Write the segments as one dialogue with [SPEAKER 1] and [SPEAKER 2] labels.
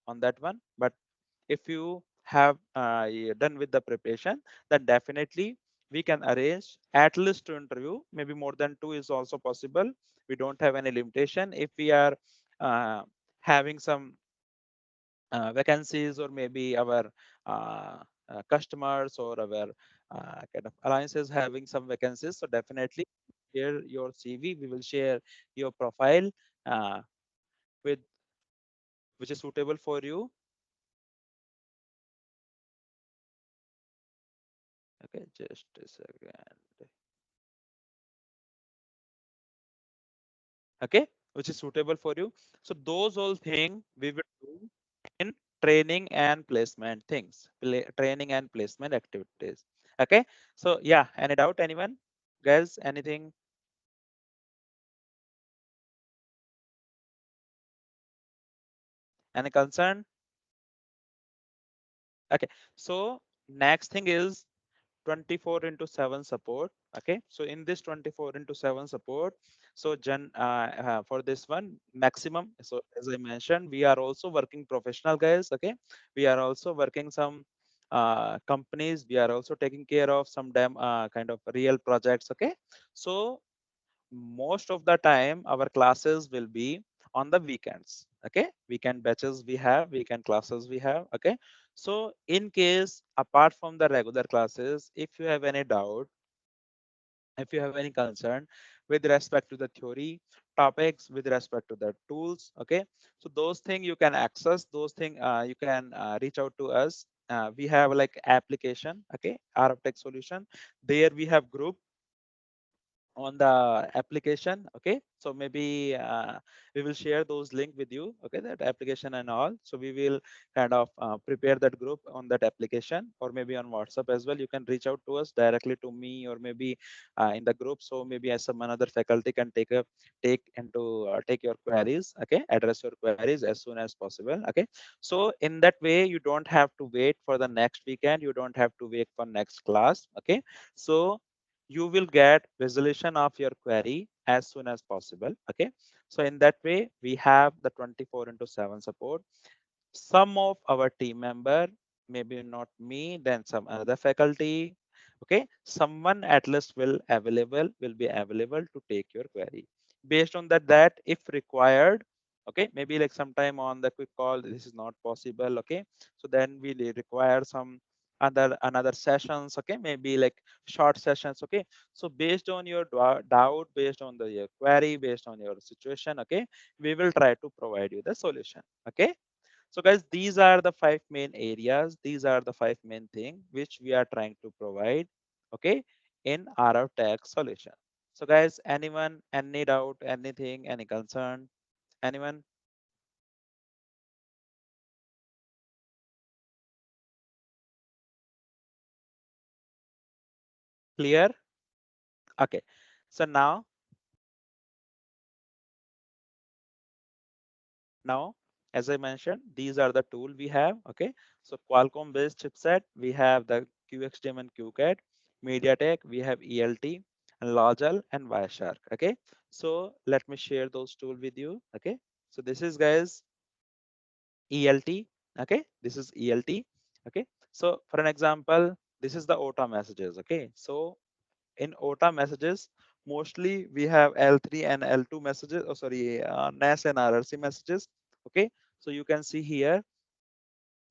[SPEAKER 1] on that one. But if you have done with the preparation, then definitely we can arrange at least 2 interview, maybe more than 2 is also possible. We don't have any limitation. If we are uh, having some vacancies, or maybe our customers or our kind of alliances having some vacancies, so definitely share your CV, we will share your profile uh, with which is suitable for you. Okay, just a second. Okay, which is suitable for you. So those all things we will do in training and placement things, training and placement activities. Okay, so yeah, any doubt, anyone, guys, anything, any concern? Okay, so next thing is 24 into 7 support. Okay, so in this 24 into 7 support, so for this one maximum, so as I mentioned, we are also working professional, guys. Okay, we are also working some companies, we are also taking care of some kind of real projects. Okay, so most of the time our classes will be on the weekends. Okay, weekend batches we have, weekend classes we have. Okay, so in case apart from the regular classes, if you have any doubt, if you have any concern with respect to the theory topics, with respect to the tools, okay, so those things you can access, those things you can reach out to us. We have like application, okay, RF Tech solution. There we have group on the application. Okay, so maybe we will share those link with you, okay, that application and all. So we will kind of prepare that group on that application, or maybe on WhatsApp as well. You can reach out to us directly to me, or maybe in the group. So maybe as some another faculty can take your queries, okay, address your queries as soon as possible. Okay, so in that way you don't have to wait for the next weekend, you don't have to wait for next class. Okay, so you will get resolution of your query as soon as possible. Okay, so in that way we have the 24 into 7 support. Some of our team member, maybe not me, then some other faculty, okay, someone at least will be available to take your query. Based on that if required, okay, maybe like sometime on the quick call this is not possible. Okay, so then we require some another sessions. Okay, maybe like short sessions. Okay, so based on your doubt, based on your query, based on your situation, okay, we will try to provide you the solution. Okay, so guys, these are the 5 main areas. These are the 5 main things which we are trying to provide, okay, in our tech solution. So guys, anyone, any doubt, anything, any concern, anyone? Clear? Okay. So now, as I mentioned, these are the tool we have. Okay. So Qualcomm based chipset, we have the QXDM and QCAT. MediaTek, we have ELT and Logel and Wireshark. Okay. So let me share those tools with you. Okay. So this is guys ELT. Okay. This is ELT. Okay. So for an example, this is the OTA messages. Okay. So in OTA messages, mostly we have L3 and L2 messages. Oh, sorry, NAS and RRC messages. Okay, so you can see here,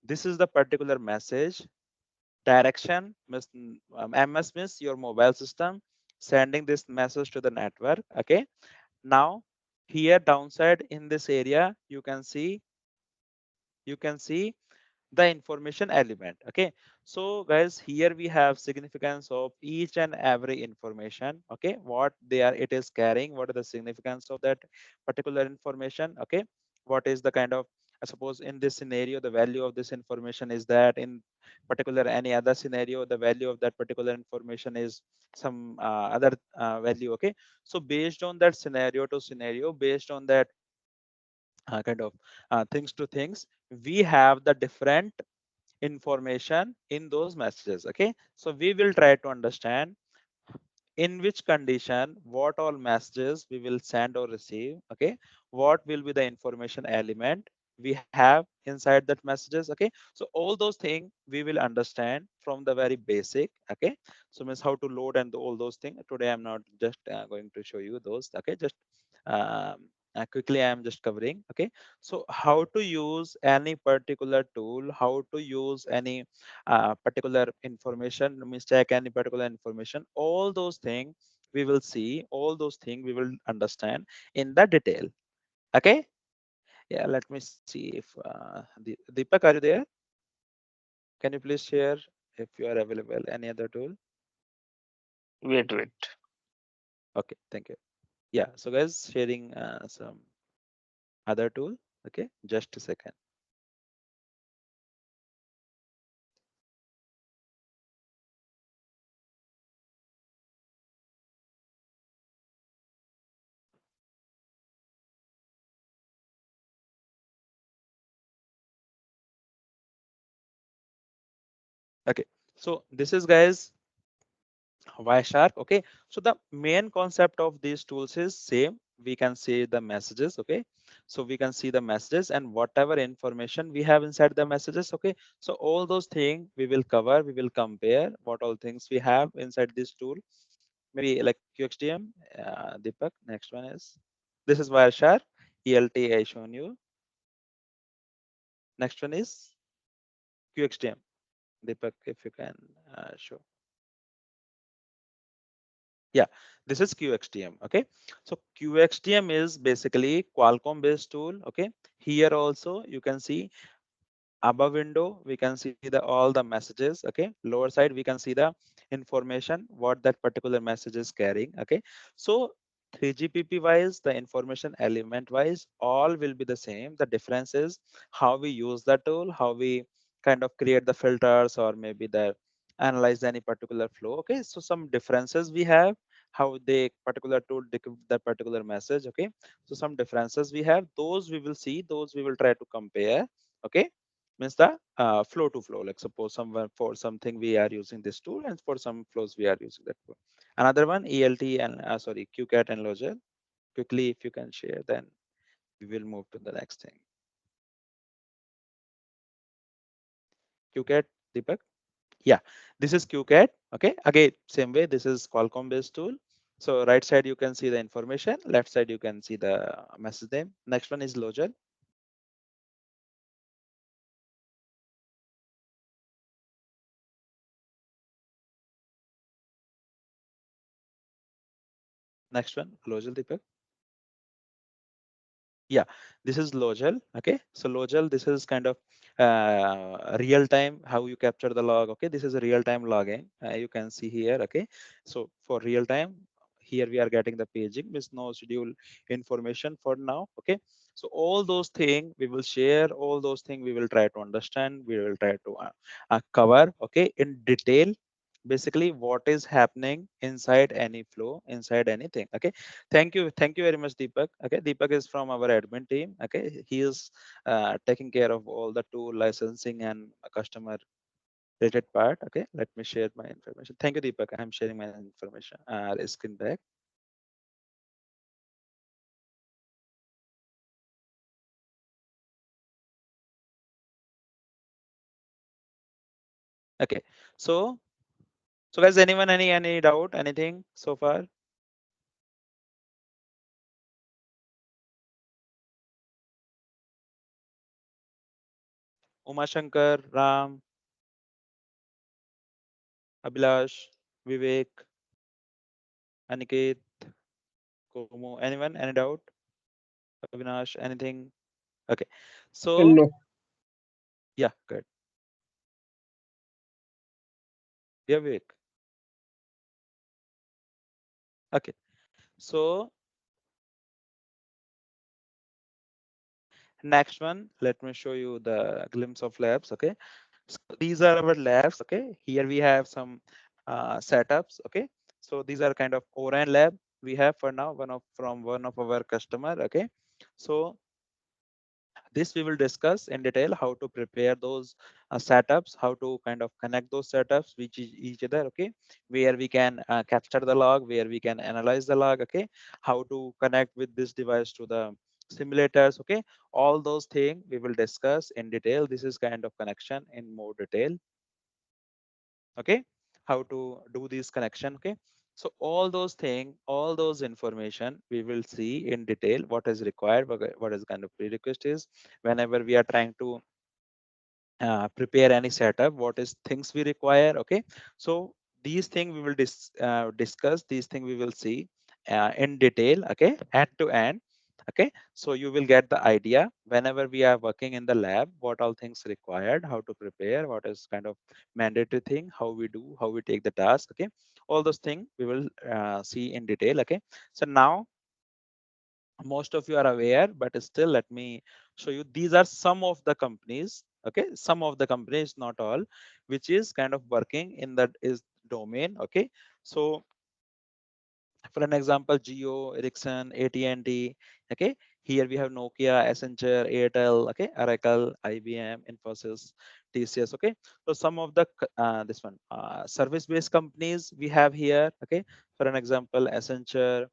[SPEAKER 1] this is the particular message. Direction MS means your mobile system sending this message to the network. Okay, now here downside in this area, you can see the information element. Okay, so guys, here we have significance of each and every information. Okay, what it is carrying, what are the significance of that particular information. Okay, what is the kind of, I suppose in this scenario the value of this information is that, in particular any other scenario the value of that particular information is some other value. Okay, so based on that scenario to scenario, based on that kind of things to things, we have the different information in those messages. Okay, so we will try to understand in which condition what all messages we will send or receive. Okay, what will be the information element, we have inside that messages. Okay, so all those things we will understand from the very basic. Okay, so means how to load and all those things. Today I'm not just going to show you those. Okay, just um, quickly I am just covering. Okay, so how to use any particular tool, how to use any particular information, means check any particular information, all those things we will see, all those things we will understand in the detail. Okay, yeah, let me see if Deepak, are you there? Can you please share if you are available any other tool?
[SPEAKER 2] Wait, wait.
[SPEAKER 1] Okay, thank you. Yeah, so guys, sharing some other tool. Okay, just a second. Okay, so this is guys Wireshark. Okay, so the main concept of these tools is same. We can see the messages. Okay, so we can see the messages and whatever information we have inside the messages. Okay, so all those things we will cover, we will compare what all things we have inside this tool. Maybe like QXDM. Deepak, next one is this is Wireshark. ELT I shown you. Next one is QXDM. Deepak, if you can show. Yeah, this is QXTM. Okay, so QXTM is basically Qualcomm based tool. Okay, here also you can see above window we can see the all the messages. Okay, lower side we can see the information what that particular message is carrying. Okay, so 3GPP wise, the information element wise, all will be the same. The difference is how we use the tool, how we kind of create the filters, or maybe the analyze any particular flow. Okay, so some differences we have, how the particular tool decrypt that particular message. Okay, so some differences we have, those we will see, those we will try to compare. Okay, means the flow to flow, like suppose somewhere for something we are using this tool and for some flows we are using that tool. Another one ELT and sorry, QCat and Logic. Quickly if you can share, then we will move to the next thing. QCat, Deepak. Yeah, this is QCat. Okay, again same way, this is Qualcomm based tool. So right side you can see the information, left side you can see the message name. Next one is Logic. Next one Logic, Deepak. Yeah, this is Logel. Okay, so Logel, this is kind of real time how you capture the log. Okay, this is a real time logging. You can see here. Okay, so for real time, here we are getting the paging with no schedule information for now. Okay, so all those things we will share, all those things we will try to understand, we will try to cover. Okay, in detail, basically what is happening inside any flow, inside anything. Okay, thank you very much, Deepak. Okay, Deepak is from our admin team. Okay, he is taking care of all the tool licensing and customer related part. Okay, let me share my information. Thank you, Deepak. I'm sharing my information screen back. Okay, so guys, anyone any doubt, anything so far? Uma Shankar, Ram, Abhilash, Vivek, Aniket, Komo, anyone, any doubt? Avinash, anything? Okay, so
[SPEAKER 3] No.
[SPEAKER 1] yeah, good. Yeah, Vivek. Okay, so next one, let me show you the glimpse of labs. Okay, so these are our labs. Okay, here we have some setups. Okay, so these are kind of ORAN lab we have for now, one of from one of our customer. Okay, so this we will discuss in detail how to prepare those setups, how to kind of connect those setups with each other. Okay, where we can capture the log, where we can analyze the log. Okay, how to connect with this device to the simulators. Okay, all those things we will discuss in detail. This is kind of connection in more detail. Okay, how to do this connection. Okay, so all those things, all those information we will see in detail, what is required, what is kind of prerequisite is whenever we are trying to prepare any setup, what is things we require. Okay, so these things we will discuss, these things we will see in detail, okay, end to end. Okay, so you will get the idea whenever we are working in the lab, what all things required, how to prepare, what is kind of mandatory thing, how we do, how we take the task. Okay, all those things we will see in detail. Okay, so now most of you are aware, but still let me show you. These are some of the companies, okay, some of the companies, not all, which is kind of working in that is domain. Okay, so for an example, Geo, Ericsson, AT&T. Okay, here we have Nokia, Accenture, Airtel, okay, Oracle, IBM, Infosys, TCS. Okay, so some of the this one service-based companies we have here. Okay, for an example, Accenture.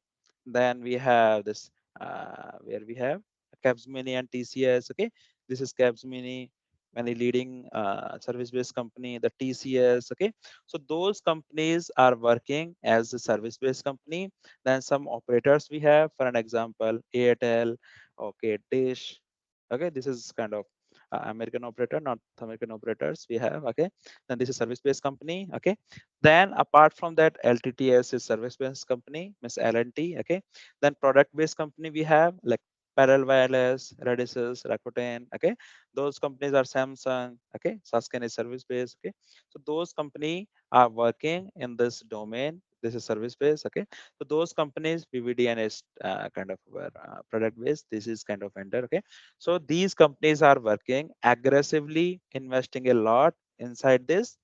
[SPEAKER 1] Then we have this where we have Capgemini and TCS. Okay, this is Capgemini, many leading service-based company, the TCS. Okay, so those companies are working as a service-based company. Then some operators we have, for an example, Airtel, okay, Dish. Okay, this is kind of American operator, not American operators we have. Okay, then this is service-based company. Okay, then apart from that, LTTS is service-based company, Miss LNT. Okay, then product-based company we have like Parallel Wireless, Radisys, Rakuten. Okay, those companies are Samsung. Okay, Sasken is service-based. Okay, so those company are working in this domain. This is service-based. Okay, so those companies, PVDN is kind of product-based. This is kind of vendor. Okay, so these companies are working aggressively, investing a lot inside this,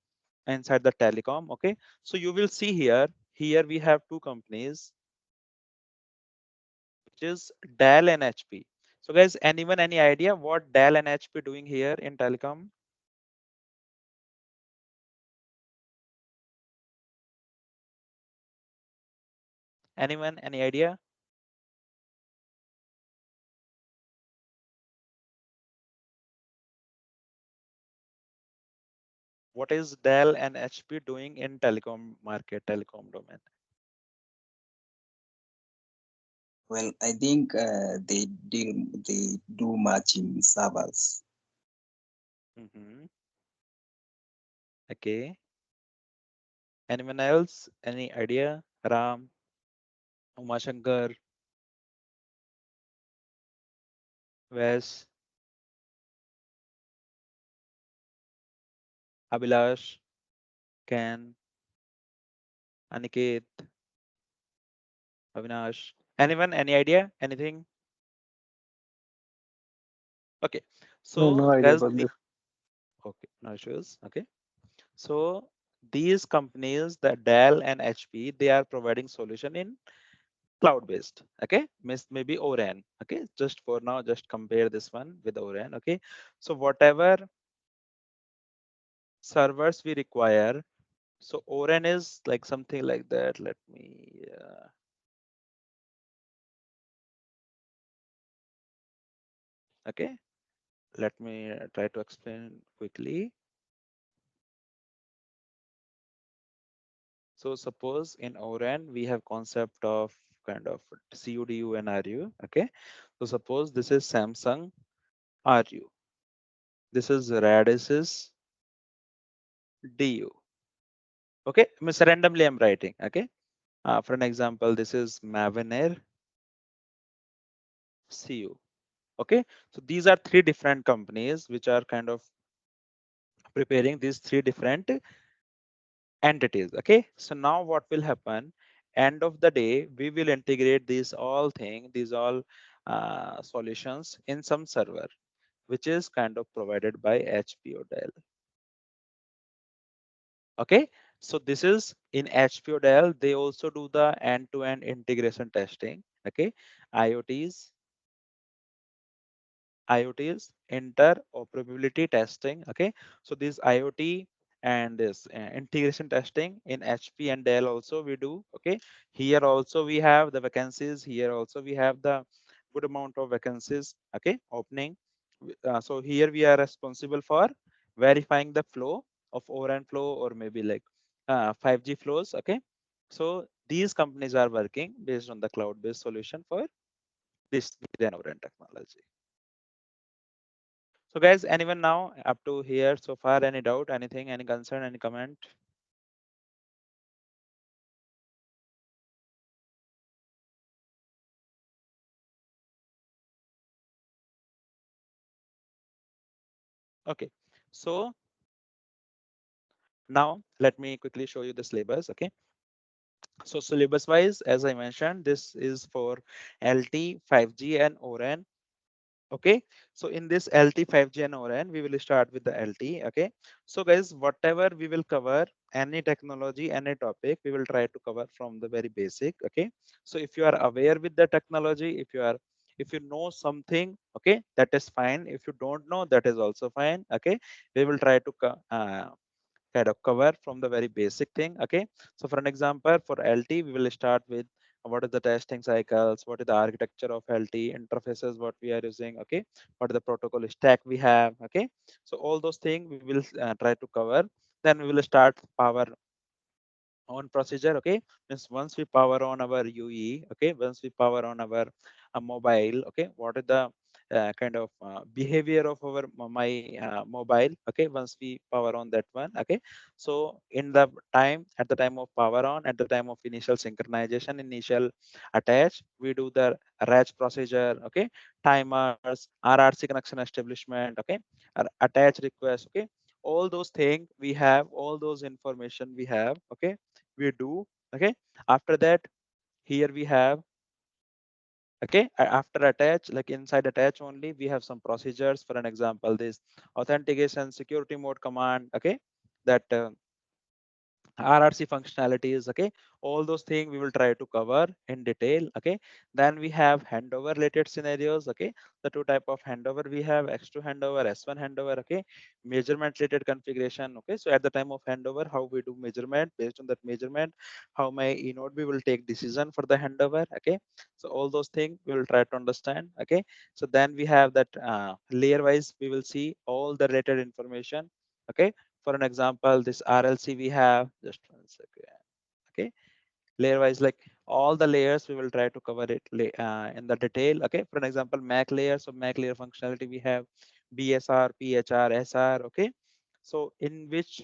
[SPEAKER 1] inside the telecom. Okay, so you will see here. Here we have two companies, which is Dell and HP. So guys, anyone any idea what Dell and HP doing here in telecom? Anyone any idea? What is Dell and HP doing in telecom market, telecom domain?
[SPEAKER 3] Well, I think they do matching servers.
[SPEAKER 1] Hmm. Okay. Anyone else? Any idea? Ram, Umashankar, Wes, Abhilash, Ken, Aniket, Avinash. Anyone? Any idea? Anything? Okay.
[SPEAKER 2] No,
[SPEAKER 1] So
[SPEAKER 2] no idea
[SPEAKER 1] guys,
[SPEAKER 2] about this.
[SPEAKER 1] okay, no issues. Okay. So these companies, the Dell and HP, they are providing solution in cloud based. Okay, miss maybe ORAN. Okay, just for now, just compare this one with ORAN. Okay, so whatever servers we require, so ORAN is like something like that. Let me okay, let me try to explain quickly. So suppose in ORAN we have concept of kind of CUDU and RU. Okay, so suppose this is Samsung RU. This is Radisys DU. Okay, miss randomly I'm writing. Okay, for an example, this is Mavenair CU. Okay, so these are three different companies which are kind of preparing these three different entities. Okay, so now what will happen? End of the day, we will integrate these all things, these all solutions in some server, which is kind of provided by HP or Dell. Okay, so this is in HP or Dell. They also do the end-to-end integration testing. Okay, IoTs, IoTs interoperability testing. Okay, so this IoT and this integration testing in HP and Dell also we do. Okay, here also we have the vacancies. Here also we have the good amount of vacancies, okay, opening. So here we are responsible for verifying the flow of ORAN flow, or maybe like 5G flows, okay. So these companies are working based on the cloud-based solution for this within ORAN technology. So guys, anyone now up to here so far, any doubt, anything, any concern, any comment? Okay, so now let me quickly show you the syllabus. Okay, so syllabus wise, as I mentioned, this is for LT, 5G and ORAN. Okay, so in this LT, 5G and ORAN, we will start with the LT. Okay, so guys, whatever we will cover, any technology, any topic, we will try to cover from the very basic. Okay, so if you are aware with the technology, if you know something, okay, that is fine. If you don't know, that is also fine. Okay, we will try to kind of cover from the very basic thing. Okay, so for an example, for LT we will start with what is the testing cycles, what is the architecture of LT interfaces, what we are using, okay, what is the protocol stack we have. Okay, so all those things we will try to cover. Then we will start power on procedure. Okay, means once we power on our UE, okay, once we power on our mobile, okay, what is the kind of behavior of our mobile, okay, once we power on that one. Okay, so in the time, at the time of power on, at the time of initial synchronization, initial attach, we do the RACH procedure, okay, timers, RRC connection establishment, okay, attach request, okay, all those things we have, all those information we have. Okay, we do. Okay, after that, here we have, okay, after attach, like inside attach only, we have some procedures. For an example, this authentication security mode command, okay, that RRC functionalities, okay, all those things we will try to cover in detail. Okay, then we have handover related scenarios. Okay, the two type of handover we have: X2 handover, S1 handover. Okay, measurement related configuration. Okay, so at the time of handover, how we do measurement, based on that measurement, how my eNode we will take decision for the handover. Okay, so all those things we will try to understand. Okay, so then we have that layer wise, we will see all the related information. Okay, for an example, this RLC we have, just one second. Okay, layer wise, like all the layers we will try to cover it in the detail. Okay, for an example, MAC layer, so MAC layer functionality we have BSR, PHR, SR. Okay, so in which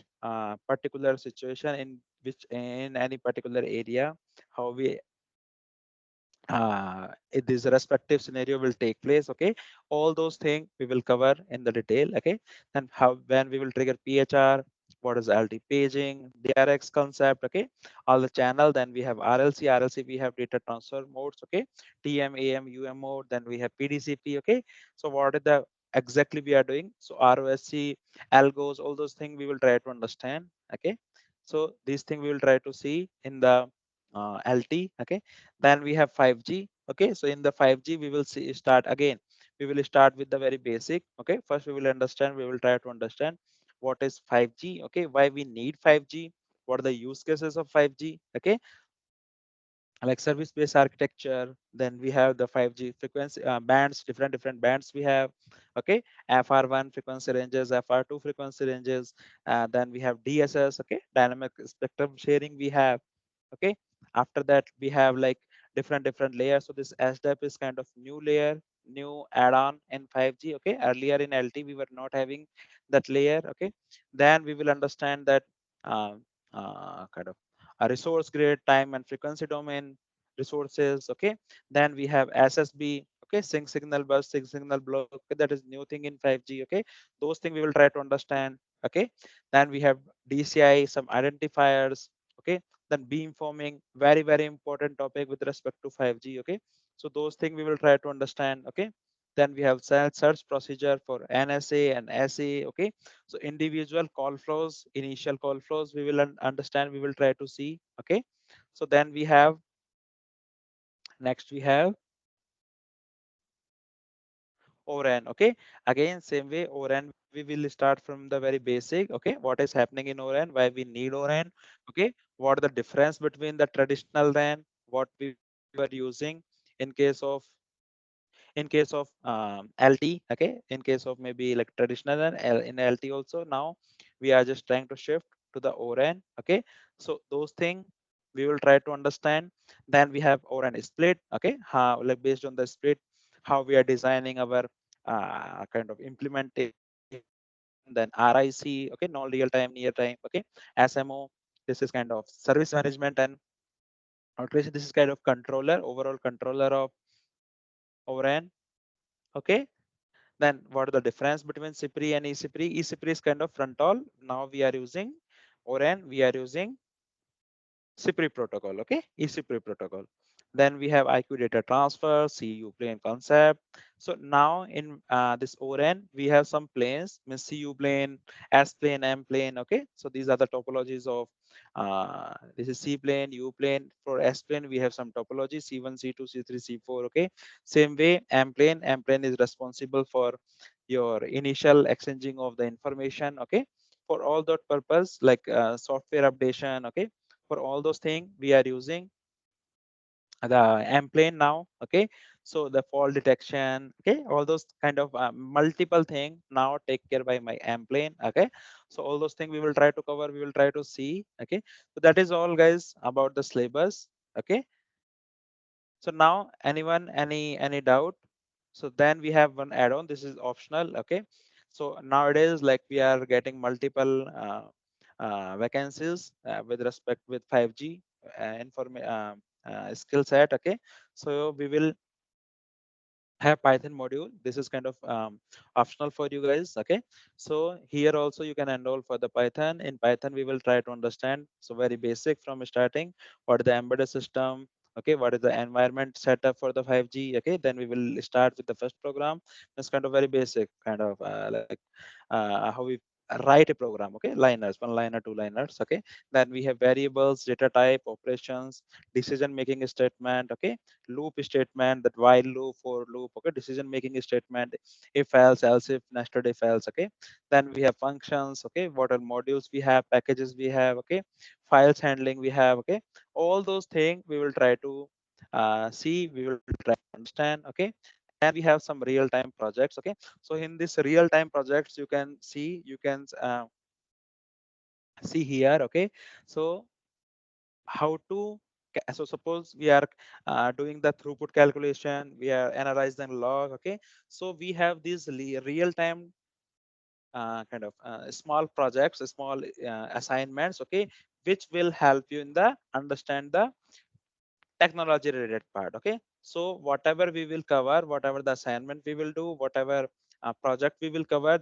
[SPEAKER 1] particular situation, in which, in any particular area, how we this respective scenario will take place. Okay, all those things we will cover in the detail. Okay, and how, when we will trigger PHR, what is LT paging, DRX concept. Okay, all the channel. Then we have RLC we have data transfer modes. Okay, TM, AM, UM mode. Then we have PDCP. Okay, so what is the exactly we are doing? So ROSC, algos, all those things we will try to understand. Okay, so these things we will try to see in the LT. Okay, then we have 5G. Okay, so in the 5G we will see start again, we will start with the very basic. Okay, first we will understand, we will try to understand what is 5G. Okay, why we need 5G, what are the use cases of 5G. Okay, like service based architecture. Then we have the 5G frequency bands, different bands we have. Okay, FR1 frequency ranges, FR2 frequency ranges. Then we have DSS, okay, dynamic spectrum sharing we have. Okay, after that we have like different layers. So this SDAP is kind of new layer, new add-on in 5G. Okay, earlier in LT we were not having that layer. Okay, then we will understand that uh, kind of a resource grid, time and frequency domain resources. Okay, then we have SSB. Okay, sync signal bus, sync signal block. Okay, that is new thing in 5G. Okay, those things we will try to understand. Okay, then we have DCI, some identifiers. Okay, then beamforming, very important topic with respect to 5G. Okay, so those things we will try to understand. Okay, then we have search procedure for NSA and SA. Okay, so individual call flows, initial call flows we will understand, we will try to see. Okay, so then we have, next we have ORAN. Okay, again same way, ORAN we will start from the very basic. Okay, what is happening in ORAN, why we need ORAN. Okay, what are the difference between the traditional RAN, what we were using in case of in case of LT. Okay, in case of maybe like traditional and in LT also, now we are just trying to shift to the ORAN. Okay, so those things we will try to understand. Then we have ORAN split. Okay, how, like based on the split, how we are designing our kind of implementation. Then RIC, okay, non real time, near time. Okay, SMO, this is kind of service management and automation. This is kind of controller, overall controller of ORAN. Okay, then what is the difference between CPRI and eCPRI? eCPRI is kind of frontall. Now we are using ORAN, we are using CPRI protocol. Okay, eCPRI protocol. Then we have IQ data transfer, CU plane concept. So now in this ORAN, we have some planes, means CU plane, S plane, M plane. Okay, so these are the topologies of this is C plane, U plane. For S plane, we have some topology C1, C2, C3, C4. Okay, same way M plane is responsible for your initial exchanging of the information. Okay, for all that purpose, like software updation. Okay, for all those things we are using the M plane now. Okay, so the fall detection, okay, all those kind of multiple thing now take care by my M plane. Okay, so all those things we will try to cover, we will try to see. Okay, so that is all guys about the syllabus. Okay, so now anyone, any doubt? So then we have one add-on, this is optional. Okay, so nowadays like we are getting multiple vacancies with respect with 5G skill set. Okay, so we will have Python module. This is kind of optional for you guys. Okay, so here also you can enroll for the Python. In Python we will try to understand, so very basic from starting, what is the embedded system. Okay, what is the environment setup for the 5G. Okay, then we will start with the first program. It's kind of very basic, kind of like how we write a program. Okay, liners, one liner, two liners. Okay, then we have variables, data type, operations, decision making statement. Okay, loop statement, that while loop, for loop. Okay, decision making statement, if else if, nested if else. Okay, then we have functions. Okay, what are modules we have, packages we have. Okay, files handling we have. Okay, all those things we will try to see, we will try to understand. Okay, and we have some real time projects. Okay, so in this real time projects you can see, you can see here. Okay, so how to so suppose we are doing the throughput calculation, we are analyzing log. Okay, so we have these real time kind of small projects, small assignments. Okay, which will help you in the understand the technology related part. Okay, so whatever we will cover, whatever the assignment we will do, whatever project we will cover,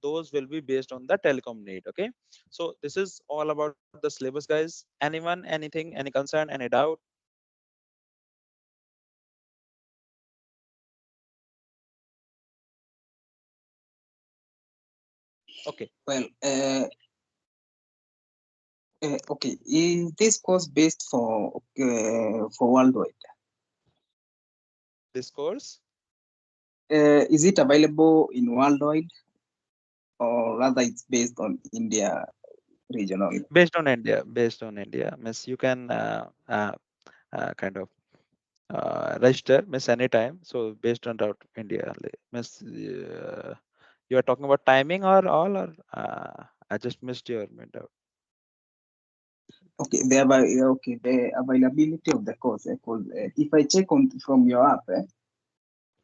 [SPEAKER 1] those will be based on the telecom need. Okay, so this is all about the syllabus guys. Anyone, anything, any concern, any doubt? Okay,
[SPEAKER 3] Well, okay. Is this course based for worldwide?
[SPEAKER 1] this course
[SPEAKER 3] Is it available in worldwide, or rather it's based on India regional?
[SPEAKER 1] based on India, means you can kind of register miss anytime, so based on out India only. Miss you are talking about timing or all, or I just missed your window.
[SPEAKER 3] Okay, okay, the availability of the course. Because if I check on from your app,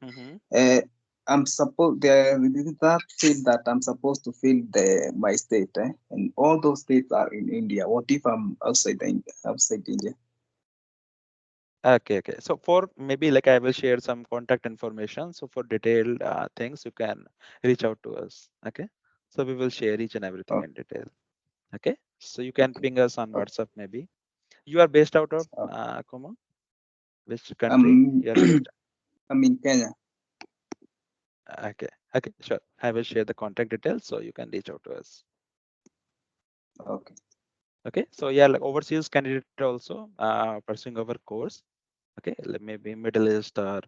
[SPEAKER 1] Mm-hmm.
[SPEAKER 3] uh, I'm supposed there is that field that I'm supposed to fill my state, and all those states are in India. What if I'm outside India?
[SPEAKER 1] Okay, okay. So for maybe like I will share some contact information. So for detailed things, you can reach out to us. Okay. So we will share each and everything
[SPEAKER 3] Oh,
[SPEAKER 1] in detail. Okay. So you can
[SPEAKER 3] okay,
[SPEAKER 1] ping us on
[SPEAKER 3] okay.
[SPEAKER 1] WhatsApp maybe. You are based out of
[SPEAKER 3] Okay.
[SPEAKER 1] Kuma? Which country
[SPEAKER 3] Um,
[SPEAKER 1] you are based?
[SPEAKER 3] I'm in Kenya.
[SPEAKER 1] Okay. Okay. Sure. I will share the contact details so you can reach out to us.
[SPEAKER 3] Okay.
[SPEAKER 1] Okay. So yeah, like overseas candidate also pursuing our course. Okay. Like maybe Middle East or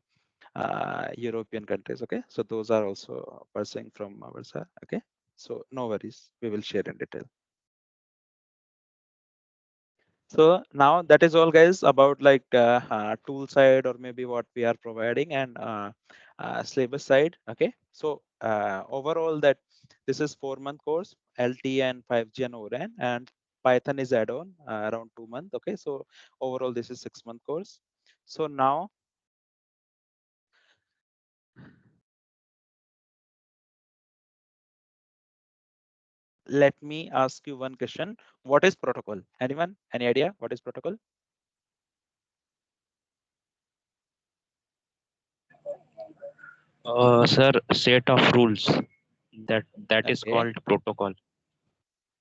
[SPEAKER 1] European countries. Okay, so those are also pursuing from our side. Okay, so no worries, we will share in detail. So now that is all, guys, about like tool side or maybe what we are providing, and syllabus side. Okay, so overall that this is 4 month course, LT and 5G and ORAN, and Python is add-on around 2 months. Okay, so overall this is 6 month course. So now let me ask you one question. What is protocol? Anyone? Any idea what is protocol?
[SPEAKER 4] Sir, set of rules that is
[SPEAKER 1] Okay,
[SPEAKER 4] called protocol.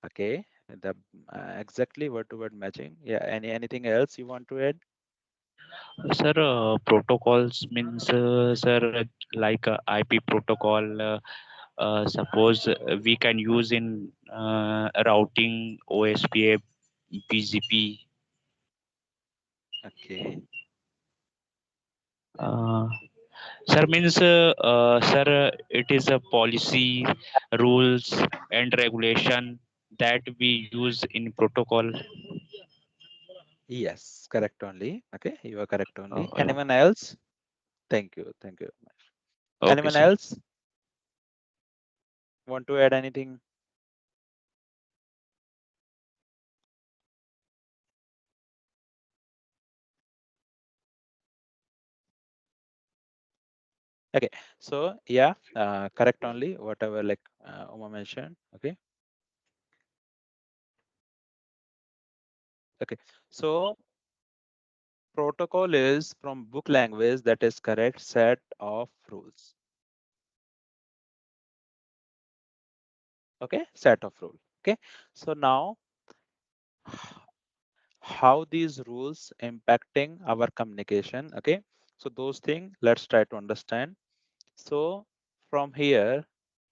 [SPEAKER 1] okay. The exactly word to word matching. Yeah. Anything else you want to add?
[SPEAKER 4] Sir, protocols means sir, like IP protocol. Suppose we can use in routing OSPF, BGP.
[SPEAKER 1] Okay.
[SPEAKER 4] Uh, Sir means sir, it is a policy, rules and regulation that we use in protocol.
[SPEAKER 1] Yes, correct only. Okay, you are correct only.
[SPEAKER 4] Uh,
[SPEAKER 1] Anyone else? Thank you. Thank you.
[SPEAKER 4] okay,
[SPEAKER 1] Anyone
[SPEAKER 4] sir.
[SPEAKER 1] else want to add anything? Okay, so yeah, correct only. Whatever like Uma mentioned. Okay, okay. So protocol is from book language, that is correct set of rules. Okay, set of rule. Okay, so now how these rules impacting our communication. Okay, so those things let's try to understand. So from here,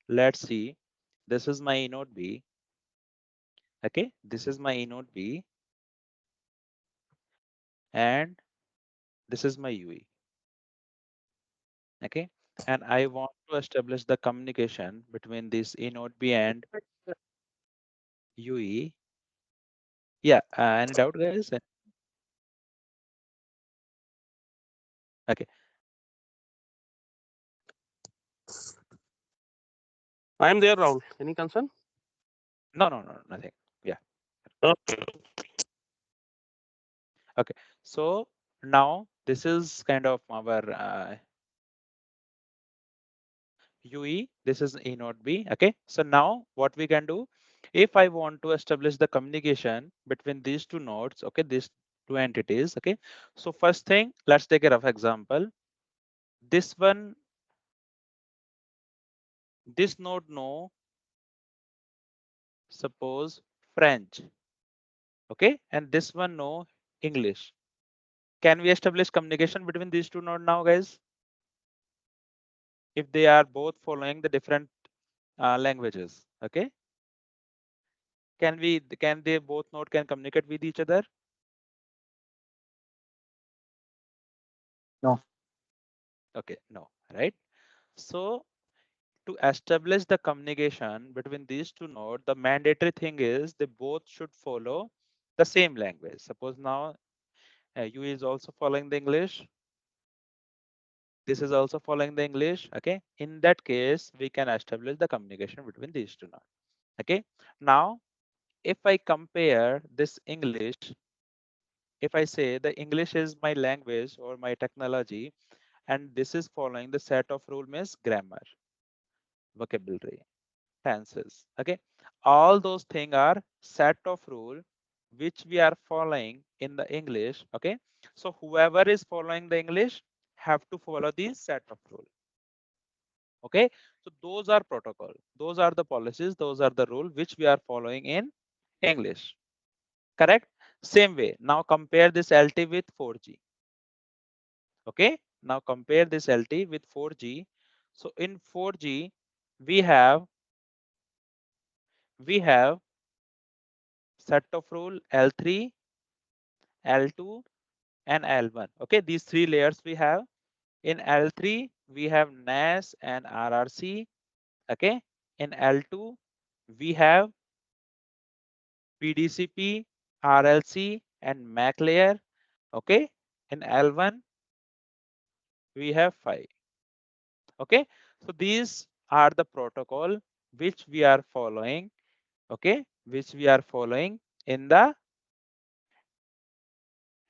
[SPEAKER 1] let's see. This is my node B. Okay, this is my node B, and this is my UE. Okay, and I want to establish the communication between this node B and UE. Yeah, any doubt, guys? Okay,
[SPEAKER 5] I am there, Rahul. Any concern?
[SPEAKER 1] no, no, no, nothing. Yeah,
[SPEAKER 5] Okay.
[SPEAKER 1] okay. So now this is kind of our UE, this is A node B. Okay, so now what we can do, if I want to establish the communication between these two nodes, okay, these two entities, okay. So first thing, let's take a rough example. This one, this node know, suppose French, okay, and this one know English. Can we establish communication between these two nodes now, guys? If they are both following the different languages, okay, can they both node can communicate with each other?
[SPEAKER 3] No.
[SPEAKER 1] Okay, no, right? So to establish the communication between these two nodes, the mandatory thing is they both should follow the same language. Suppose now you is also following the English. This is also following the English. Okay. In that case, we can establish the communication between these two nodes. Okay. Now, if I compare this English, if I say the English is my language or my technology, and this is following the set of rule means grammar, vocabulary, tenses. Okay, all those things are set of rule which we are following in the English. Okay, so whoever is following the English have to follow this set of rule. Okay, so those are protocol, those are the policies, those are the rule which we are following in English. Correct. Same way, now compare this LT with 4G. Okay, now compare this LT with 4G. So in 4G we have set of rule L3, L2 and L1. Okay, these three layers we have. In L3 we have NAS and RRC. Okay, in L2 we have PDCP, RLC and MAC layer. Okay, in L1 we have 5. Okay, so these are the protocol which we are following, okay, which we are following in the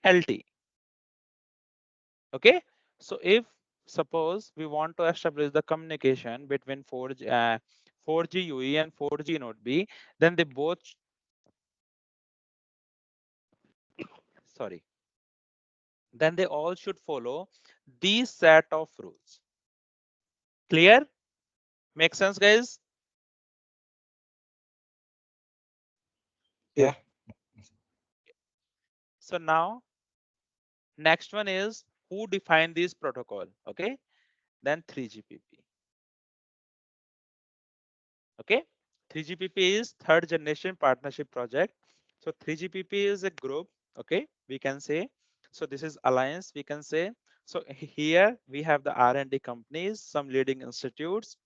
[SPEAKER 1] LT. Okay, so if suppose we want to establish the communication between 4G UE and 4G node B, then they both, sorry, then they all should follow these set of rules. Clear? Make sense, guys?
[SPEAKER 3] Yeah.
[SPEAKER 1] So now next one is who defined this protocol? Okay, then 3GPP. Okay, 3GPP is third generation partnership project. So 3GPP is a group. Okay, we can say. So this is alliance. We can say. So here we have the R&D companies, some leading institutes,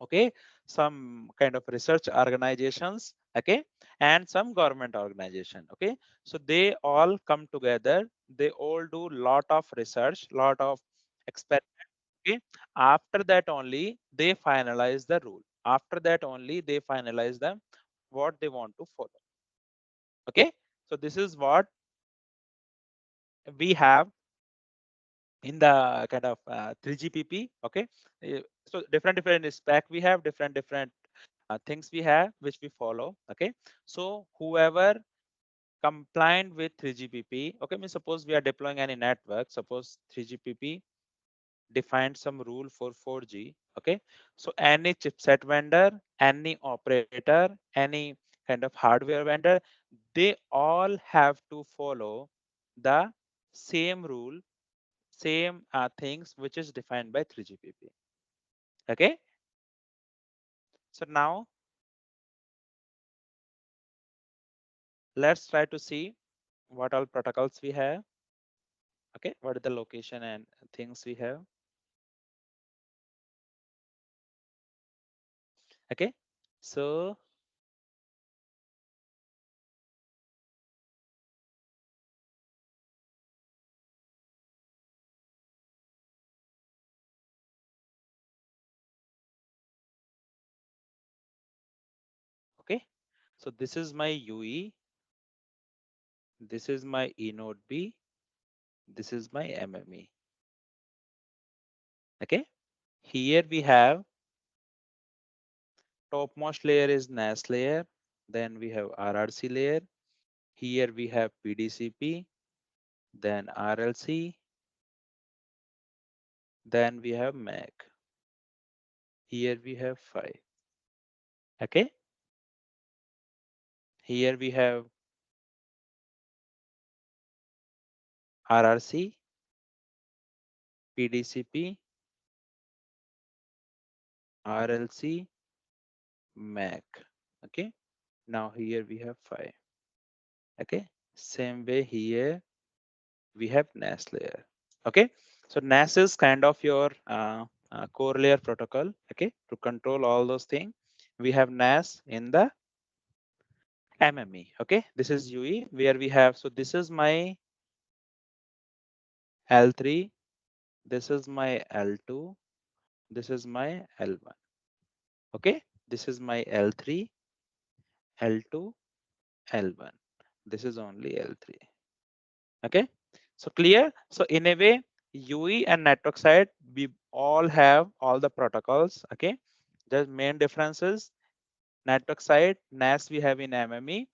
[SPEAKER 1] okay, some kind of research organizations, okay, and some government organization, okay. So they all come together, they all do lot of research, lot of experiment, okay. After that only they finalize the rule, after that only they finalize them what they want to follow, okay. So this is what we have in the kind of 3GPP, okay. So different spec we have, different things we have which we follow, okay. So whoever compliant with 3GPP, okay, means suppose we are deploying any network, suppose 3GPP defined some rule for 4G, okay. So any chipset vendor, any operator, any kind of hardware vendor, they all have to follow the same rule, same things which is defined by 3GPP, okay. So now let's try to see what all protocols we have, okay, what is the location and things we have, okay. So okay, so this is my UE, this is my E node B, this is my MME, okay. Here we have topmost layer is NAS layer, then we have RRC layer, here we have PDCP, then RLC, then we have MAC, here we have 5, okay. Here we have RRC, PDCP, RLC, MAC, okay. Now here we have 5, okay. Same way here we have NAS layer, okay. So NAS is kind of your core layer protocol, okay, to control all those things. We have NAS in the MME, okay. This is UE where we have, so this is my L3, this is my L2, this is my L1, okay. This is my L3, L2, L1, this is only L3, okay. So clear. So in a way UE and network side we all have all the protocols, okay. The main differences, network side NAS we have in MME,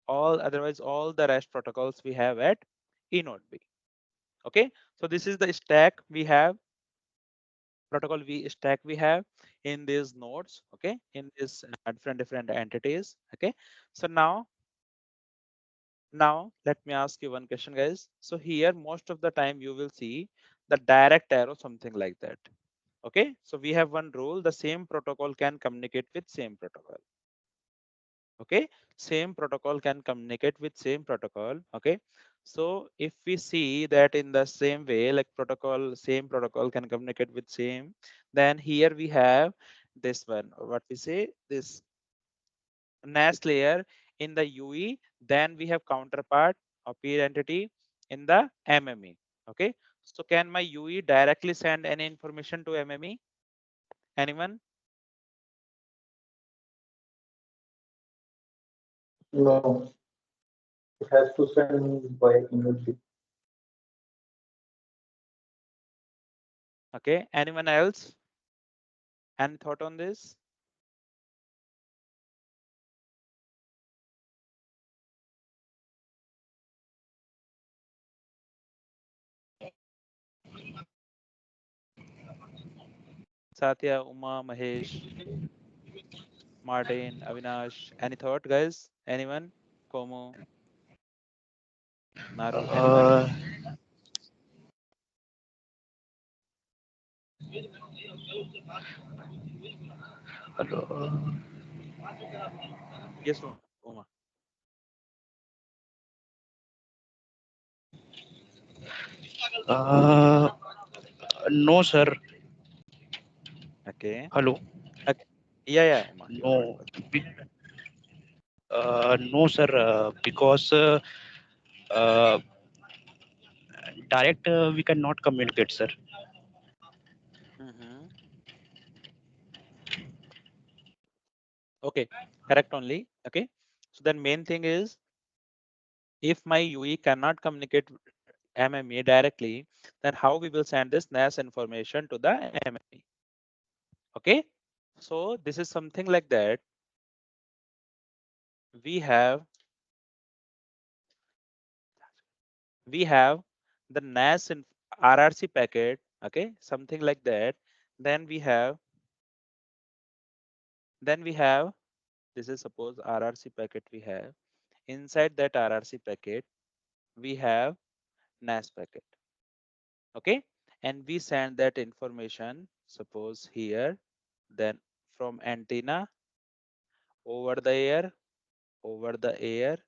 [SPEAKER 1] all otherwise all the rest protocols we have at E node B, okay. So this is the stack we have, protocol we stack we have in these nodes, okay, in this different entities, okay. So now let me ask you one question, guys. So here most of the time you will see the direct arrow, something like that, okay. So we have one rule, the same protocol can communicate with same protocol, okay. Same protocol can communicate with same protocol, okay. So if we see that in the same way, like protocol, same protocol can communicate with same, then here we have this one, what we say, this NAS layer in the UE, then we have counterpart or peer entity in the MME, okay. So can my UE directly send any information to MME? Anyone?
[SPEAKER 6] No, it has to send by email.
[SPEAKER 1] Okay, anyone else? Any thought on this? Satya, Uma, Mahesh, Martin, Avinash. Any thought, guys? Anyone? Komo, Naru, anyone?
[SPEAKER 4] Uh, hello.
[SPEAKER 1] Yes, Uma.
[SPEAKER 4] Uh, no, sir.
[SPEAKER 1] Okay.
[SPEAKER 4] Hello.
[SPEAKER 1] Okay. Yeah, yeah, Uma, you're
[SPEAKER 4] No.
[SPEAKER 1] audible.
[SPEAKER 4] No, sir. Because uh, direct we cannot communicate, sir.
[SPEAKER 1] Mm-hmm. Okay, correct only. Okay. So then main thing is if my UE cannot communicate with MME directly, then how we will send this NAS information to the MME? Okay. So this is something like that. We have we have the NAS in RRC packet. Okay, something like that. Then we have then we have this is suppose RRC packet we have. Inside that RRC packet, we have NAS packet. Okay, and we send that information suppose here, then from antenna over the air,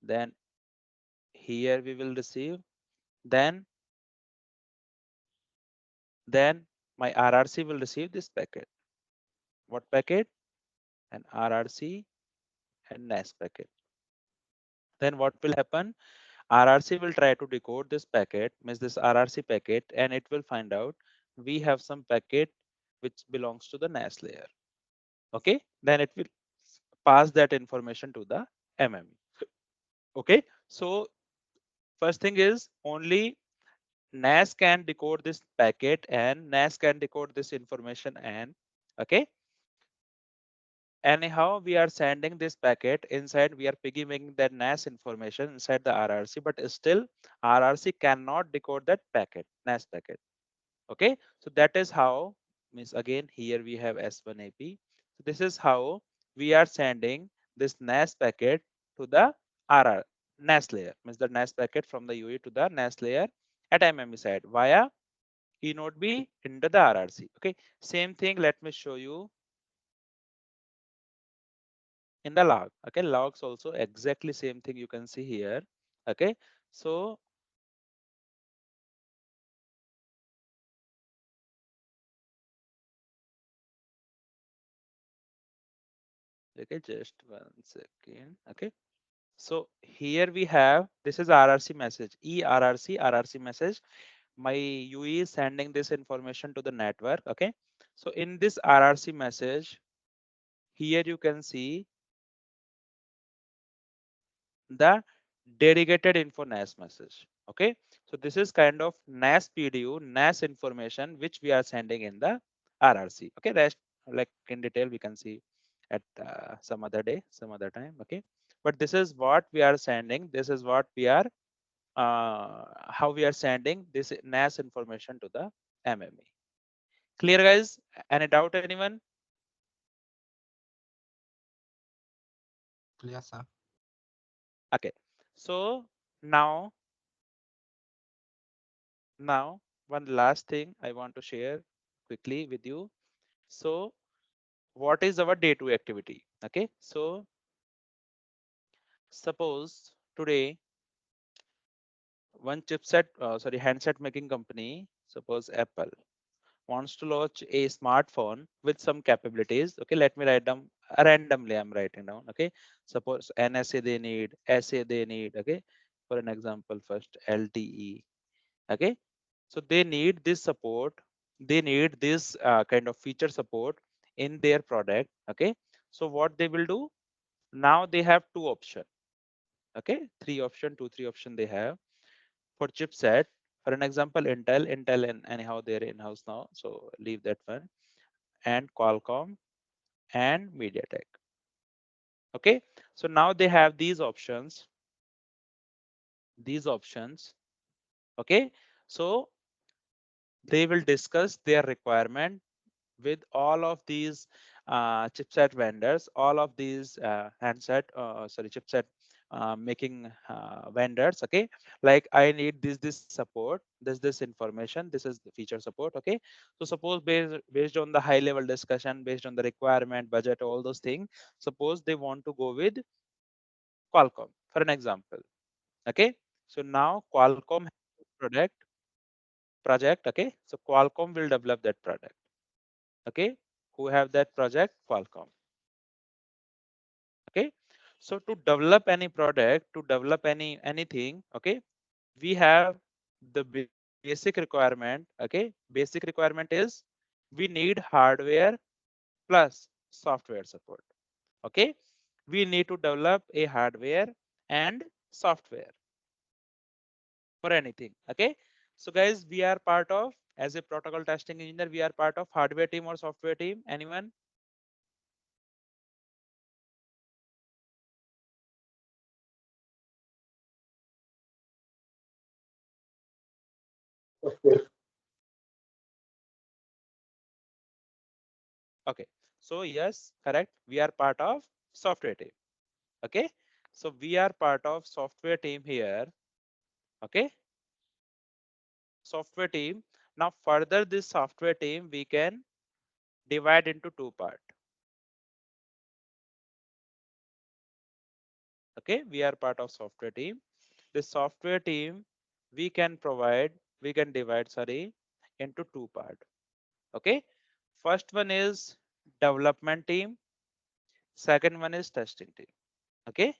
[SPEAKER 1] then here we will receive, then my RRC will receive this packet. What packet? An RRC and NAS packet. Then what will happen? RRC will try to decode this packet, means this RRC packet, and it will find out we have some packet which belongs to the NAS layer. Okay, then it will pass that information to the MME. Okay, so first thing is only NAS can decode this packet and NAS can decode this information, and okay, anyhow we are sending this packet inside, we are piggybacking that NAS information inside the RRC, but still RRC cannot decode that packet, NAS packet. Okay, so that is how, means again here we have S1 AP. So this is how we are sending this NAS packet to the RR NAS layer, means the NAS packet from the UE to the NAS layer at MME side via E node B into the RRC. Okay, same thing. Let me show you in the log. Okay, logs also exactly same thing you can see here. Okay, so okay, just 1 second. Okay, so here we have, this is RRC message, ERRC message. My UE is sending this information to the network. Okay, so in this RRC message, here you can see the dedicated info NAS message. Okay, so this is kind of NAS PDU, NAS information which we are sending in the RRC. Okay, rest like in detail we can see at some other day, some other time. Okay, but this is what we are sending. This is what we are how we are sending this NAS information to the MME. Clear, guys? Any doubt, anyone?
[SPEAKER 7] Clear, sir.
[SPEAKER 1] Okay, so now one last thing I want to share quickly with you. So what is our day 2 activity? Okay, so suppose today one chipset handset making company, suppose Apple, wants to launch a smartphone with some capabilities. Okay, let me write down randomly, I'm writing down. Okay, suppose NSA they need, SA they need. Okay, for an example, first LTE. Okay, So they need this support, they need this kind of feature support in their product. Okay, so what they will do, now they have two option. Okay, three option, two three option they have for chipset. For an example, Intel and anyhow they're in-house now, so leave that one, and Qualcomm and MediaTek. Okay, so now they have these options, these options. Okay, so they will discuss their requirement with all of these chipset vendors, all of these chipset making vendors. Okay, like I need this support, this information, this is the feature support. Okay, so suppose based on the high level discussion, based on the requirement, budget, all those things, suppose they want to go with Qualcomm for an example. Okay, so now Qualcomm has a project. Okay, so Qualcomm will develop that product. Okay, who have that project? Qualcomm. Okay, so to develop any product, to develop anything, okay, we have the basic requirement. Okay, basic requirement is we need hardware plus software support. Okay, we need to develop a hardware and software for anything. Okay, so guys, we are part of, as a protocol testing engineer, we are part of hardware team or software team. Anyone?
[SPEAKER 6] Okay.
[SPEAKER 1] Okay, so yes, correct, we are part of software team. Okay, so we are part of software team here. Okay, software team. Now further this software team we can divide into two part. Okay, we are part of software team. The software team we can provide, we can divide, sorry, into two part. Okay, first one is development team, second one is testing team. Okay,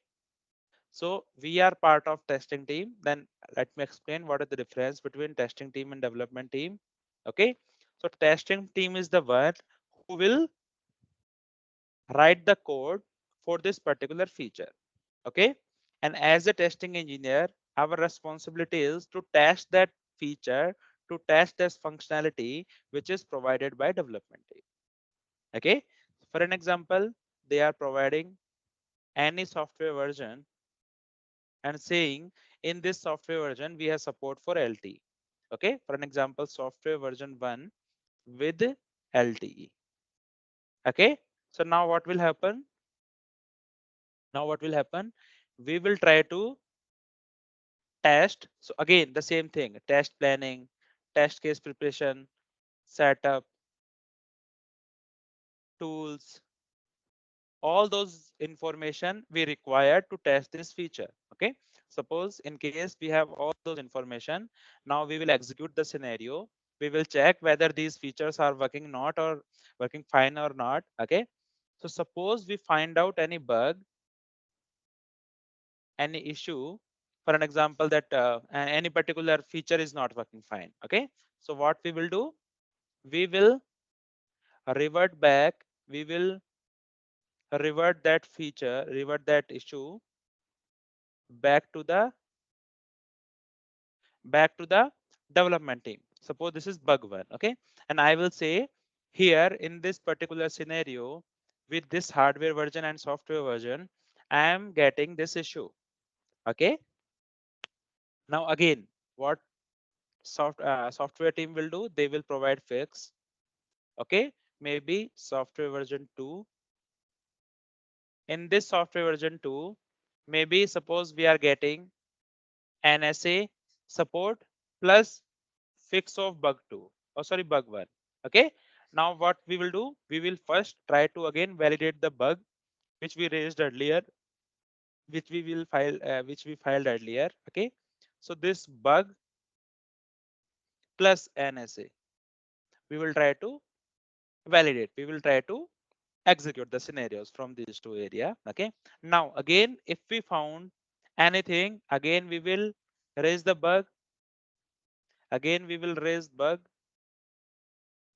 [SPEAKER 1] so we are part of testing team. Then let me explain what is the difference between testing team and development team. Okay, so testing team is the one who will write the code for this particular feature. Okay, and as a testing engineer, our responsibility is to test that feature, to test this functionality which is provided by development team. Okay, for an example, they are providing any software version and saying in this software version we have support for LTE. Okay, for an example, software version 1 with LTE. Okay, so now what will happen? Now what will happen? We will try to test. So again, the same thing: test planning, test case preparation, setup, tools, all those information we require to test this feature. Okay, suppose in case we have all those information, now we will execute the scenario. We will check whether these features are working not or working fine or not. Okay, so suppose we find out any bug, any issue, for an example that any particular feature is not working fine. Okay, so what we will do, we will revert back, we will revert that feature, revert that issue back to the development team. Suppose this is bug one. Okay, and I will say here in this particular scenario, with this hardware version and software version, I am getting this issue. Okay, now again, what software team will do, they will provide fix. Okay, maybe software version 2. In this software version 2, maybe suppose we are getting NSA support plus fix of bug 2, oh sorry, bug 1. Okay, now what we will do, we will first try to again validate the bug which we raised earlier, which we will file which we filed earlier. Okay, so this bug plus NSA, we will try to validate, we will try to execute the scenarios from these two area. Okay, now again, if we found anything, again we will raise the bug, again we will raise bug.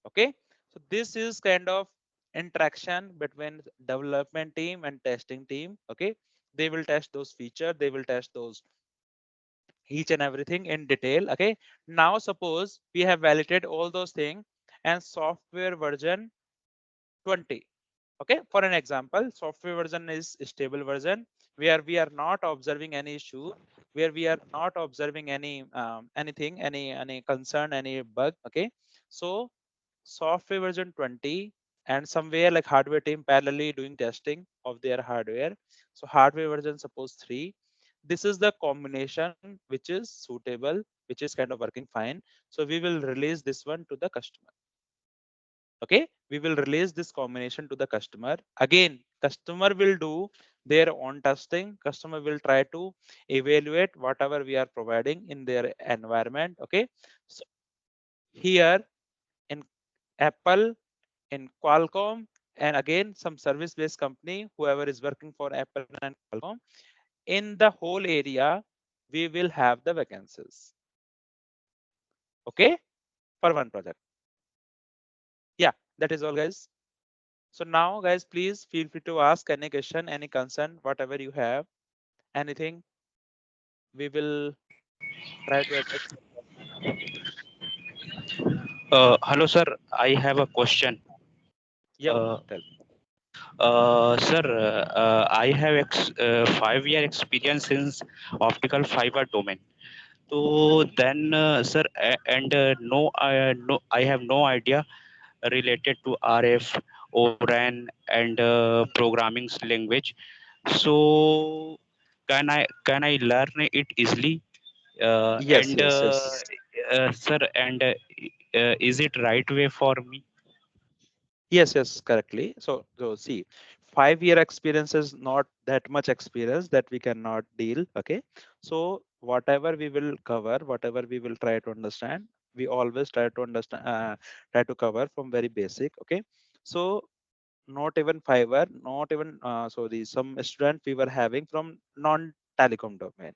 [SPEAKER 1] Okay, so this is kind of interaction between development team and testing team. Okay, they will test those features, they will test those each and everything in detail. Okay, now suppose we have validated all those things and software version 20. Okay, for an example, software version is stable version where we are not observing any issue, where we are not observing any anything, any concern, any bug. Okay, so software version 20 and somewhere like hardware team parallelly doing testing of their hardware. So hardware version suppose 3. This is the combination which is suitable, which is kind of working fine. So we will release this one to the customer. Okay, we will release this combination to the customer. Again, customer will do their own testing, customer will try to evaluate whatever we are providing in their environment. Okay, so here in Apple, in Qualcomm, and again some service based company whoever is working for Apple and Qualcomm, in the whole area we will have the vacancies. Okay, for one project. Yeah, that is all guys. So now guys, please feel free to ask any question, any concern, whatever you have, anything we will try to address.
[SPEAKER 4] Hello, sir. I have a question.
[SPEAKER 1] Yeah,
[SPEAKER 4] Uh,
[SPEAKER 1] tell.
[SPEAKER 4] Sir, I have 5-year experience in optical fiber domain. So then, sir, no, I have no idea related to RF, ORAN, and programming language. So can I learn it easily?
[SPEAKER 1] Yes,
[SPEAKER 4] And
[SPEAKER 1] yes, yes.
[SPEAKER 4] sir, and is it right way for me?
[SPEAKER 1] Yes, yes, correctly. So see, 5 year experience is not that much experience that we cannot deal. Okay. So whatever we will cover, whatever we will try to understand, we always try to understand, try to cover from very basic. Okay. So not even fiber, not even so the some student we were having from non-telecom domain.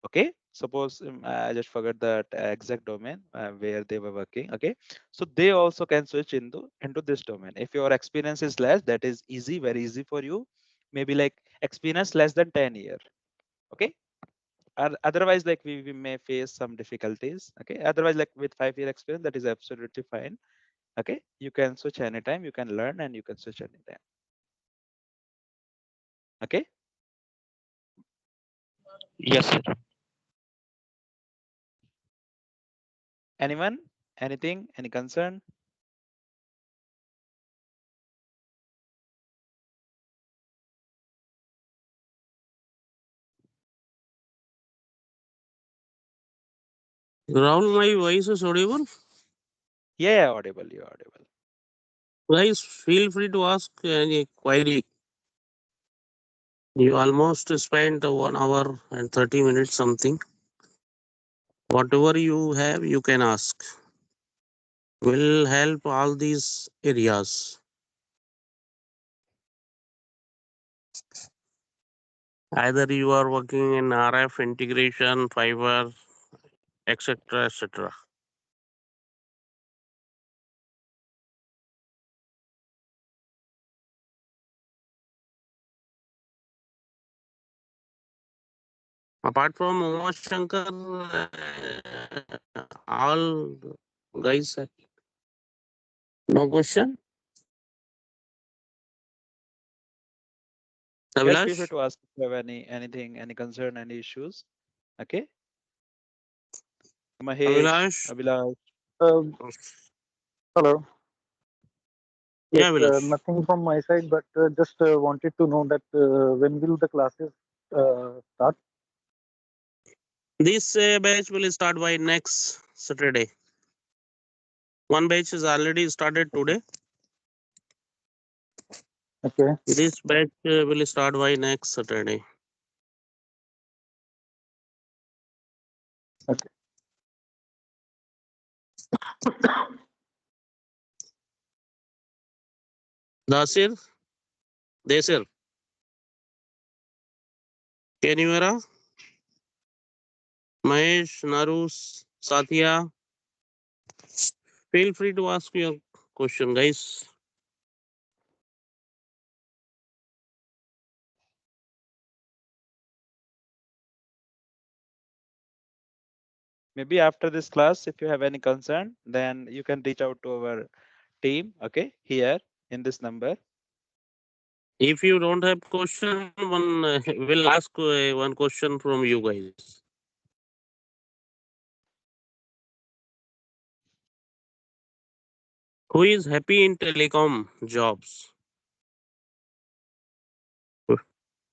[SPEAKER 1] Okay, suppose I just forgot that exact domain where they were working. Okay, so they also can switch into this domain. If your experience is less, that is easy, very easy for you. Maybe like experience less than 10 year. Okay, otherwise like we may face some difficulties. Okay, otherwise like with 5 year experience, that is absolutely fine. Okay, you can switch anytime, you can learn and you can switch anytime. Okay,
[SPEAKER 4] Yes, sir.
[SPEAKER 1] anyone, anything, any concern?
[SPEAKER 5] Rahul, my voice is audible.
[SPEAKER 1] Yeah, audible, you're audible.
[SPEAKER 5] Guys, feel free to ask any query. You almost spent 1 hour and 30 minutes something. Whatever you have, you can ask. Will help all these areas. Either you are working in RF integration, fiber, etc., etc. Apart from Umar Shankar, all guys, no question.
[SPEAKER 1] Guys, feel free
[SPEAKER 5] Abhilash,
[SPEAKER 1] to ask if you have anything, any concern, any issues. Okay, Mahesh,
[SPEAKER 5] Abhilash.
[SPEAKER 1] Abhilash.
[SPEAKER 6] Um, hello. Yes,
[SPEAKER 5] Yeah, Abhilash.
[SPEAKER 6] nothing from my side, but just wanted to know that when will the classes start?
[SPEAKER 5] This batch will start by next Saturday. One batch is already started today.
[SPEAKER 6] Okay.
[SPEAKER 5] This batch will start by next Saturday.
[SPEAKER 6] Okay.
[SPEAKER 5] Dasir, Desir, can you hear? Mahesh, Naru, Satya, feel free to ask your question, guys.
[SPEAKER 1] Maybe after this class, if you have any concern, then you can reach out to our team, okay, here in this number.
[SPEAKER 5] If you don't have question, one will ask one question from you guys. Who is happy in telecom jobs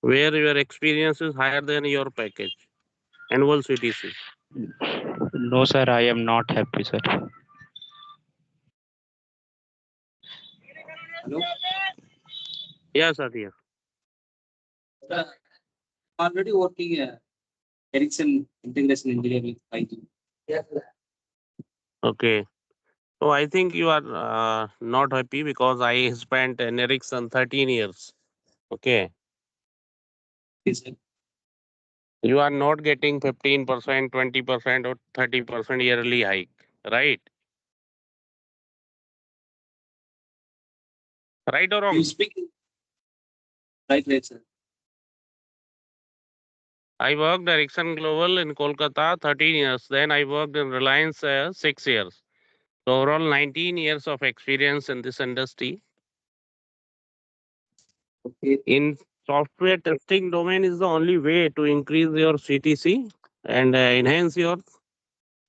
[SPEAKER 5] where your experience is higher than your package, annual CTC?
[SPEAKER 4] No, sir, I am not happy, sir.
[SPEAKER 7] Hello?
[SPEAKER 5] Yeah, Satya.
[SPEAKER 7] Already working Ericsson integration engineer with 5G. Yes.
[SPEAKER 5] Okay. So I think you are not happy because I spent in Ericsson 13 years. Okay.
[SPEAKER 7] Yes, sir.
[SPEAKER 5] You are not getting 15%, 20%, or 30% yearly hike, right? Right or
[SPEAKER 7] You
[SPEAKER 5] wrong?
[SPEAKER 7] speak right, sir.
[SPEAKER 5] I worked Ericsson Global in Kolkata 13 years. Then I worked in Reliance 6 years. So overall 19 years of experience in this industry.
[SPEAKER 7] Okay.
[SPEAKER 5] In software testing domain is the only way to increase your CTC and enhance your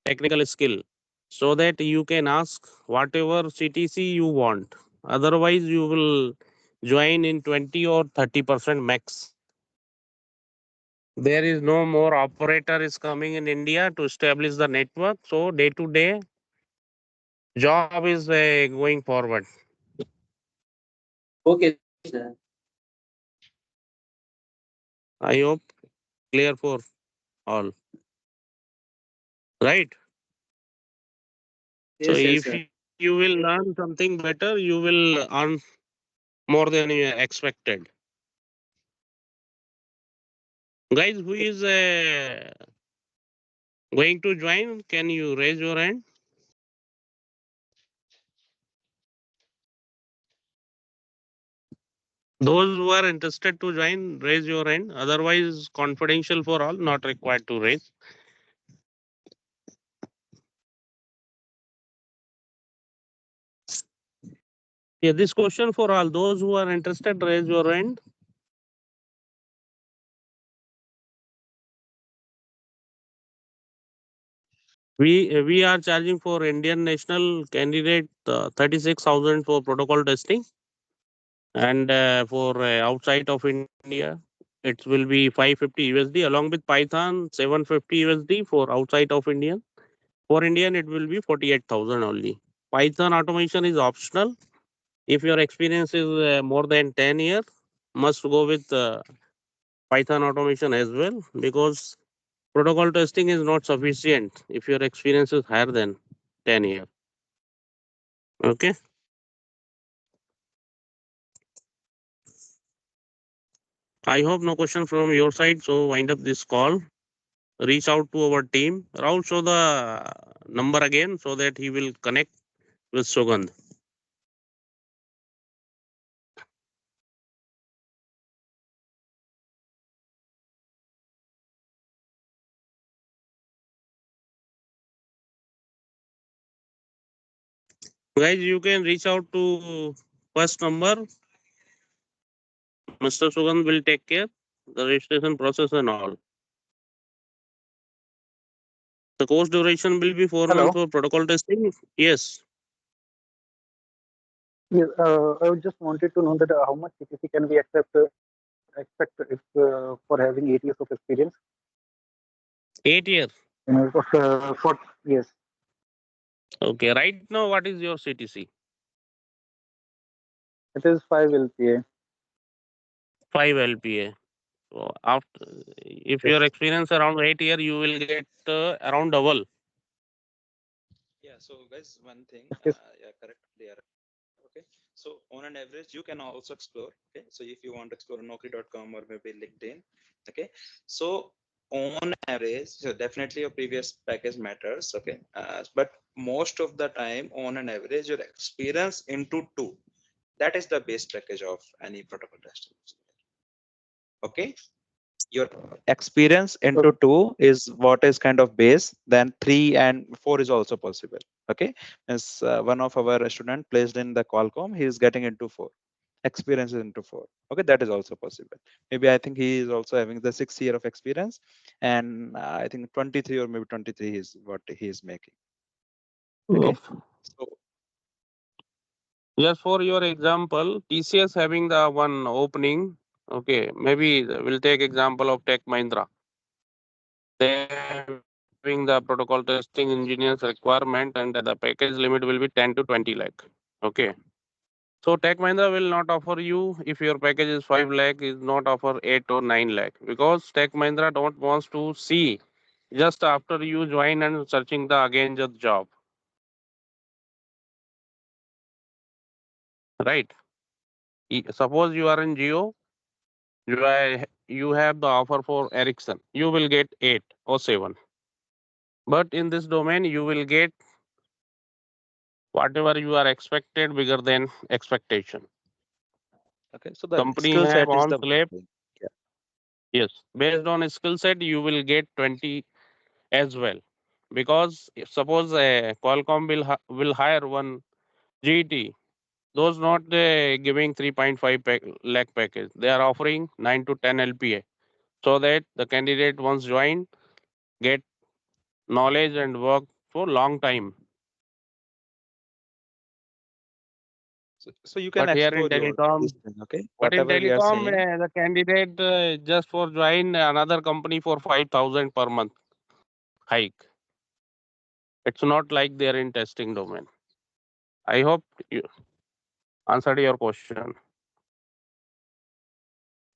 [SPEAKER 5] technical skill so that you can ask whatever CTC you want. Otherwise, you will join in 20 or 30% max. There is no more operator is coming in India to establish the network. So day to day job is going forward.
[SPEAKER 7] Okay, sir.
[SPEAKER 5] I hope clear for all. Right. So
[SPEAKER 7] Yes,
[SPEAKER 5] if
[SPEAKER 7] sir.
[SPEAKER 5] you will learn something better, you will earn more than you expected. Guys, who is going to join? Can you raise your hand? Those who are interested to join, raise your hand. Otherwise, confidential for all, not required to raise. Yeah, this question for all. Those who are interested, raise your hand. We are charging for Indian national candidate 36,000 for protocol testing, and for outside of India, it will be 550 USD along with Python 750 USD for outside of India. For Indian, it will be 48,000 only. Python automation is optional. If your experience is more than 10 years, must go with Python automation as well, because protocol testing is not sufficient if your experience is higher than 10 years. Okay. I hope no question from your side. So wind up this call. Reach out to our team. Rahul, show the number again so that he will connect with Sugandh. Guys, you can reach out to first number. Mr. Sugandh will take care the registration process and all. The course duration will be 4
[SPEAKER 6] Hello.
[SPEAKER 5] months for protocol testing. Yes.
[SPEAKER 6] Yes, I just wanted to know that how much CTC can we expect if for having 8 years of experience?
[SPEAKER 5] 8 years.
[SPEAKER 6] For yes,
[SPEAKER 5] Okay. Right now, what is your CTC?
[SPEAKER 6] it is 5 LPA.
[SPEAKER 5] 5 LPA. So after, if
[SPEAKER 6] Yes.
[SPEAKER 5] your experience around 8 year, you will get around double.
[SPEAKER 1] Yeah, so guys, one thing,
[SPEAKER 6] Yes.
[SPEAKER 1] yeah, correct, clear. Okay, so on an average, you can also explore. Okay, so if you want to explore Naukri.com or maybe LinkedIn, okay, so on average, so definitely your previous package matters, okay, but most of the time on an average your experience into 2, that is the base package of any protocol testing, okay. Your experience into
[SPEAKER 6] Okay.
[SPEAKER 1] 2 is what is kind of base, then 3 and 4 is also possible, okay. As one of our student placed in the Qualcomm, he is getting into 4, experience is into 4, okay, that is also possible. Maybe I think he is also having the 6 year of experience, and I think 23 or maybe 23 is what he is making, okay. So
[SPEAKER 5] Just for your example, TCS having the one opening. Okay, maybe we'll take example of Tech Mahindra. They having the protocol testing engineers requirement, and the package limit will be 10 to 20 lakh. Okay. So Tech Mahindra will not offer you, if your package is 5 lakh, is not offer 8 or 9 lakh, because Tech Mahindra don't wants to see just after you join and searching the again just job, right? Suppose you are in Geo, you have the offer for Ericsson, you will get 8 or 7. But in this domain, you will get whatever you are expected bigger than expectation.
[SPEAKER 1] okay, so the
[SPEAKER 5] Company
[SPEAKER 1] skill
[SPEAKER 5] have
[SPEAKER 1] set is
[SPEAKER 5] on
[SPEAKER 1] the one
[SPEAKER 5] slab,
[SPEAKER 1] thing.
[SPEAKER 5] yes. Based on skill set, you will get 20 as well. Because if suppose Qualcomm will hire one GT, those not giving 3.5 lakh package. They are offering 9 to 10 LPA, so that the candidate once joined get knowledge and work for long time.
[SPEAKER 1] So you can
[SPEAKER 5] But here in
[SPEAKER 1] explore your this
[SPEAKER 5] telecom,
[SPEAKER 1] thing, okay,
[SPEAKER 5] but in
[SPEAKER 1] whatever we are
[SPEAKER 5] telecom,
[SPEAKER 1] saying.
[SPEAKER 5] the candidate just for join another company for 5,000 per month hike. It's not like they're in testing domain. I hope you answered your question.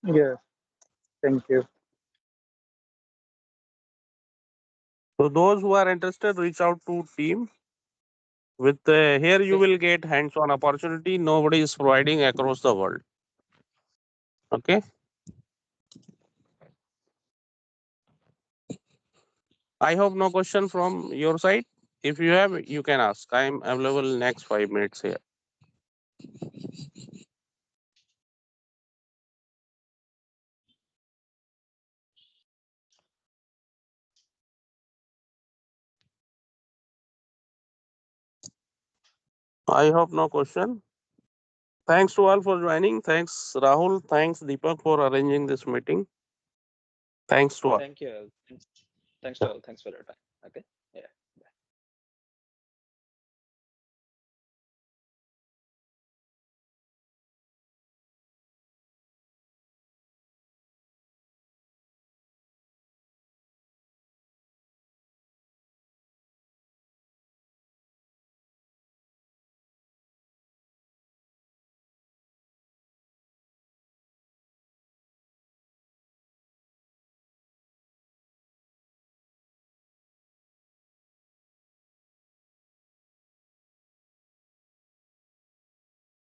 [SPEAKER 6] Yes. Thank you.
[SPEAKER 5] So those who are interested, reach out to team. With here you
[SPEAKER 1] Okay.
[SPEAKER 5] will get hands-on opportunity. Nobody is providing across the world. Okay. I hope no question from your side. If you have, you can ask. I am available next 5 minutes here. I hope no question. Thanks to all for joining. Thanks Rahul. Thanks Deepak for arranging this meeting. Thanks to all.
[SPEAKER 1] Thank you all. Thanks to all. Thanks for your time. Okay.